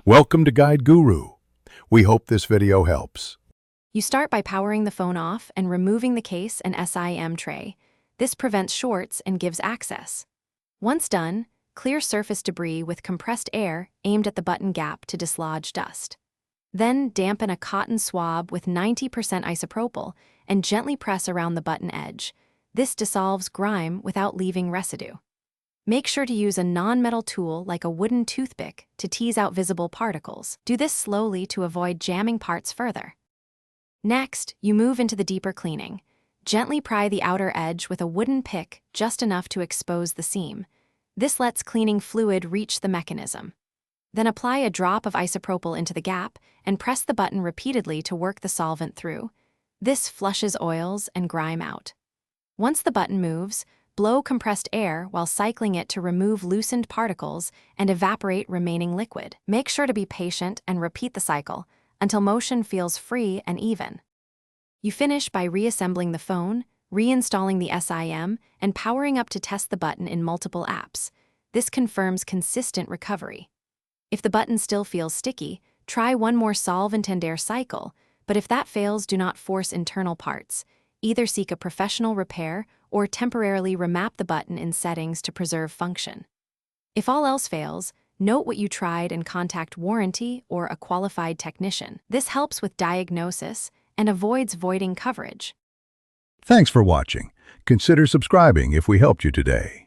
Welcome to Guide Guru. We hope this video helps. You start by powering the phone off and removing the case and SIM tray. This prevents shorts and gives access. Once done, clear surface debris with compressed air aimed at the button gap to dislodge dust. Then dampen a cotton swab with 90% isopropyl and gently press around the button edge. This dissolves grime without leaving residue. Make sure to use a non-metal tool like a wooden toothpick to tease out visible particles. Do this slowly to avoid jamming parts further. Next, you move into the deeper cleaning. Gently pry the outer edge with a wooden pick just enough to expose the seam. This lets cleaning fluid reach the mechanism. Then apply a drop of isopropyl into the gap and press the button repeatedly to work the solvent through. This flushes oils and grime out. Once the button moves, blow compressed air while cycling it to remove loosened particles and evaporate remaining liquid. Make sure to be patient and repeat the cycle until motion feels free and even. You finish by reassembling the phone, reinstalling the SIM, and powering up to test the button in multiple apps. This confirms consistent recovery. If the button still feels sticky, try one more solvent and air cycle, but if that fails, do not force internal parts. Either seek a professional repair or temporarily remap the button in settings to preserve function. If all else fails, note what you tried and contact warranty or a qualified technician. This helps with diagnosis and avoids voiding coverage. Thanks for watching. Consider subscribing if we helped you today.